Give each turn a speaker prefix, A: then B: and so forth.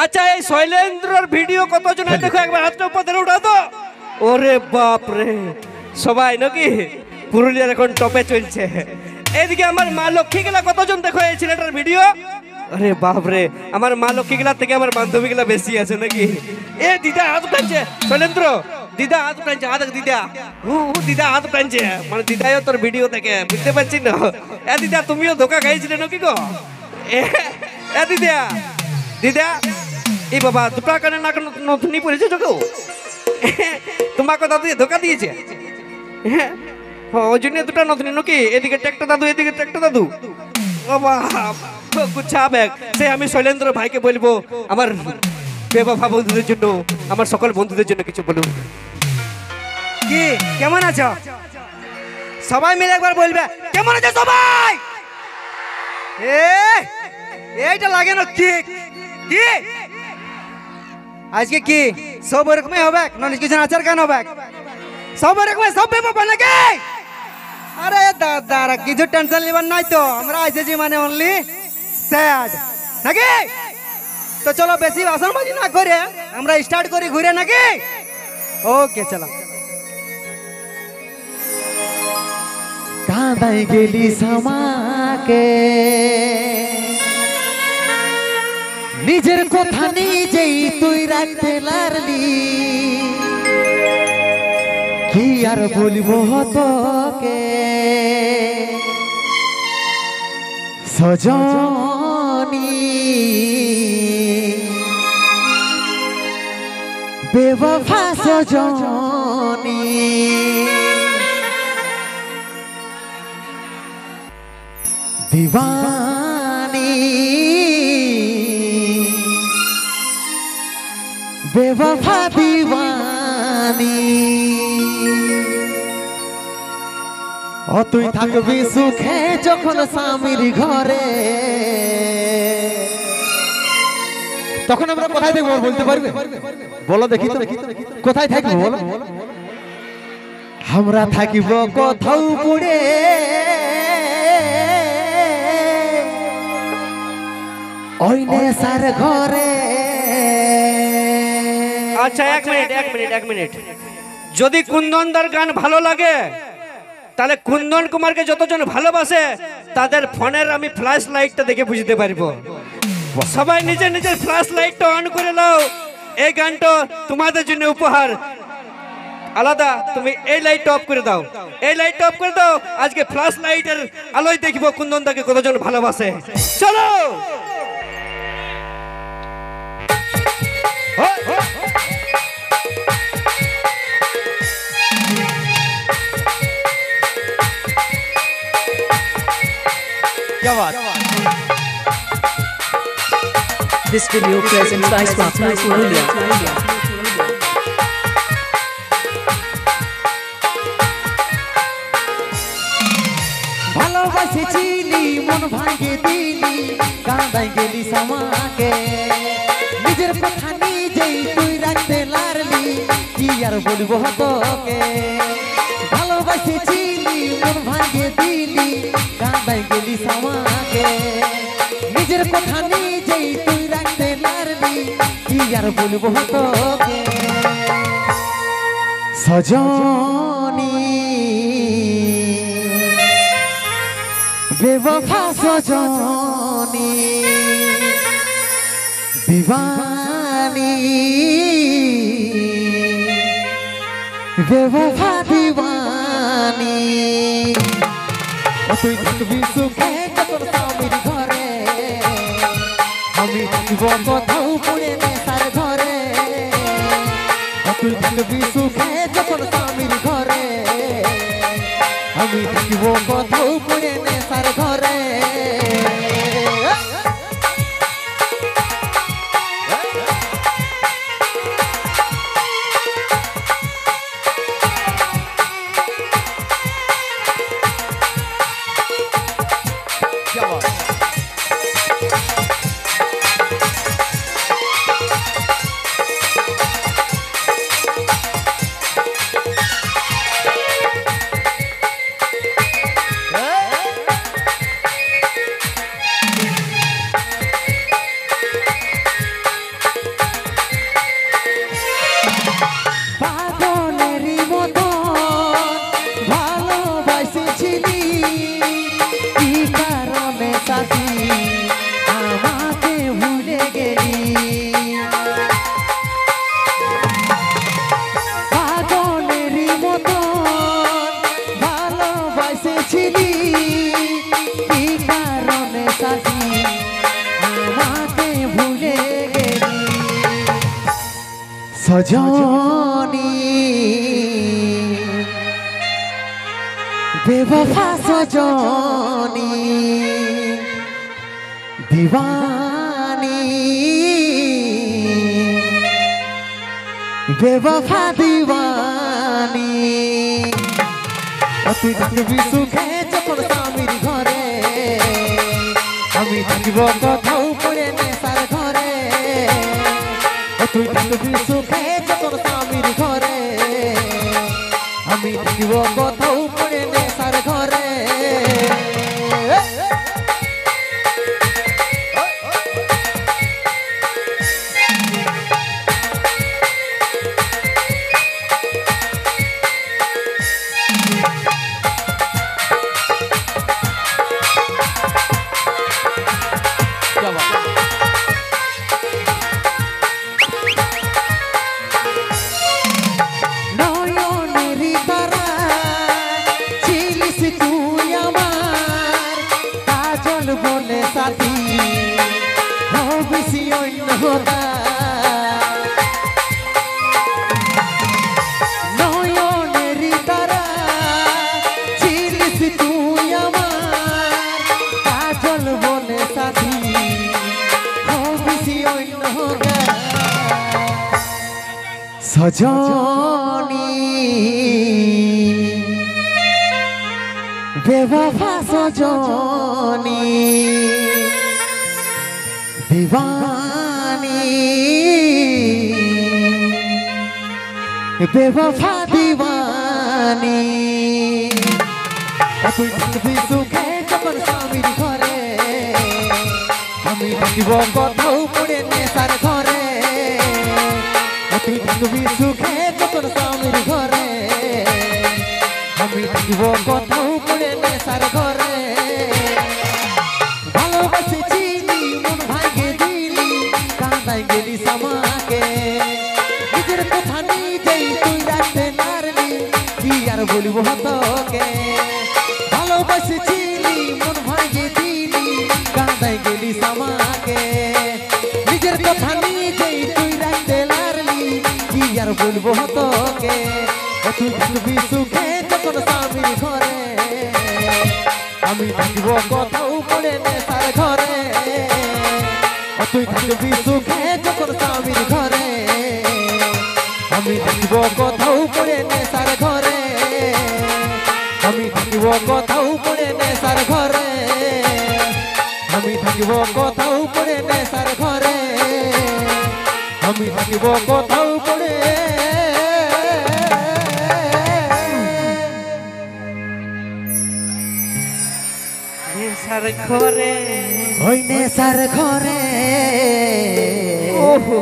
A: আচ্ছা এই শৈলেন্দ্রর ভিডিও কতজনের দেখো একবার হাতটা উপর ধরে উঠাও তো। ওরে বাপ রে, সবাই নাকি পুরুলিয়ার এখন টপে চলছে। এইদিকে আমার মা লক্ষ্মী গেলা কতজন দেখো এই ছেলেটার ভিডিও। আরে বাপ রে, আমার মা লক্ষ্মী গেলা থেকে আমার বান্ধবী গেলা বেশি আছে নাকি। এ দিদা হাত উঠাচ্ছে শৈলেন্দ্র, দিদা হাত উঠাচ্ছে, হাত দিদা দিদা হাত উঠাচ্ছে, মানে দিদাও তোর ভিডিও দেখে, বুঝতে পারছি না। এ দিদা তুমিও ধোকা খাইছিলে নাকি গো। এ দিদা দিদা, এই বাবা দুটা কানে না নতুনই পড়েছে চোখেও, তোমাকে দাদু ধোকা দিয়েছে। হ্যাঁ ওই জন্য দুটা নতুন নাকি, এদিকে ট্যাক্টর দাদু এদিকে ট্যাক্টর দাদু। বাবা গুচ্ছা ব্যাগ, সে আমি শৈলেন্দ্র ভাইকে বলবো আমার বেবাফা বন্ধুদের জন্য, আমার সকল বন্ধুদের জন্য কিছু বলুন।
B: কি কেমন আছো সবাই মিলে একবার বলবে কেমন আছো সবাই। এইটা লাগে না কি কি আজকে কি সব এরকমই হবে না, কিছু আচার কেন হবে সব এরকম সব বেবাফা নাকি। আরে দাদা কিছু টেনশন নিবার নাই তো, আমরা এসেছি মানে অনলি স্যাড নাকি। তো চলো বেশি বাসনবাজি না করে আমরা স্টার্ট করি ঘুরে নাকি। ওকে চলো।
C: কাঁদাই গেলি সামাকে, নিজের কথা নিজেই তুই রাখতে লারলি, কি আর বলবো তোকে সজনী, বেওয়াফা সজনী। दीवानी बेवफा दीवानी, ও তুই থাকবি সুখে যখন স্বামীর ঘরে, তখন আমরা কোথায় থাকবো বলতে পারবে? বলো দেখি তো কোথায় থাকবো বলো। আমরা থাকিব কোথাও পুড়ে, ওইনে সার ঘরে।
A: আচ্ছা এক মিনিট, যদি কুন্দনদার গান ভালো লাগে তাহলে কুন্দন কুমারকে যতজন ভালোবাসে তাদের ফোনের আমি ফ্ল্যাশ লাইটটা দেখে বুঝতে পারবো। সবাই নিজের নিজের ফ্ল্যাশ লাইটটা অন করে নাও, এই গানটা তোমাদের জন্য উপহার। আলাদা তুমি এই লাইট অফ করে দাও, এই লাইট অফ করে দাও। আজকে ফ্ল্যাশ লাইটের আলোয় দেখবো কুন্দনদাকে কতজন ভালোবাসে। চলো
C: क्या बात।
D: This video presents by Swapna Purulia.
C: ভালোবাসেছিলি মন ভাঙে দিলি, কাঁদাই গেলি সামাকে, নিজের কথা নিজেই তুই রাখতে লারলি, কি আর বলবো তোকে। ভালোবাসেছিলি মন ভাঙে দিলি, কাঁদাই গেলি সামাকে, নিজের কথা নিজেই তুই রাখতে লারলি, কি আর বলবো তোকে সজনী, बेवफा सजनी, दीवानी बेवफा दीवानी, তুই থাকবি সুখে যখন স্বামীর ঘরে, আমি থাকব কোথাও পুড়ে নেশার ঘরে। তুই থাকবি সুখে যখন স্বামীর ঘরে, আমি থাকব কোথাও পুড়ে নেশার ঘরে। সজনী বেবফা সজনী দিবানী বেবফা দিবানী তুই থাকবি সুখে যখন স্বামীর ঘরে আমি থাকিব কোথাও পড়ে নেশার ঘরে তুই থাকবি সুখে যখন স্বামীর ঘরে আমি থাকিব কোথাও পড়ে নেশার ঘরে সজনী বেবফা সজনী দিবানী বেবফা দিবানী তুই থাকবি সুখে যখন স্বামীর ঘরে আমি থাকিব কোথাও পড়ে নেশার ঘরে তুই থাকবি সুখে যখন স্বামীর ঘরে আমি থাকিব কোথাও পড়ে নেশার ঘরে ভালোবেসেছিলি মন ভাঙে দিলি কাঁদাই গেলি আমাকে নিজের কথা নিজেই তুই রাখতে পারলি কি আর বলবো তোকে ভালোবেসেছিলি মন ভাঙে দিলি কাঁদাই গেলি আমাকে নিজের কথা নিজেই তুই রাখতে পারলি কি আর বলবো তোকে তুই থাকবি সুখে যখন স্বামীর ঘরে আমি থাকিব কোথাও পড়ে নেশার ঘরে তুই থাকবি সুখে যখন স্বামীর ঘরে আমি থাকিব কোথাও পড়ে নেশার ঘরে আমি থাকিব কোথাও পড়ে নেশার ঘরে আমি থাকিব কোথাও পড়ে নেশার ঘরে আমি থাকিব কোথাও পড়ে
A: নেশার ঘরে
C: ওই নেশার ঘরে
A: ওহো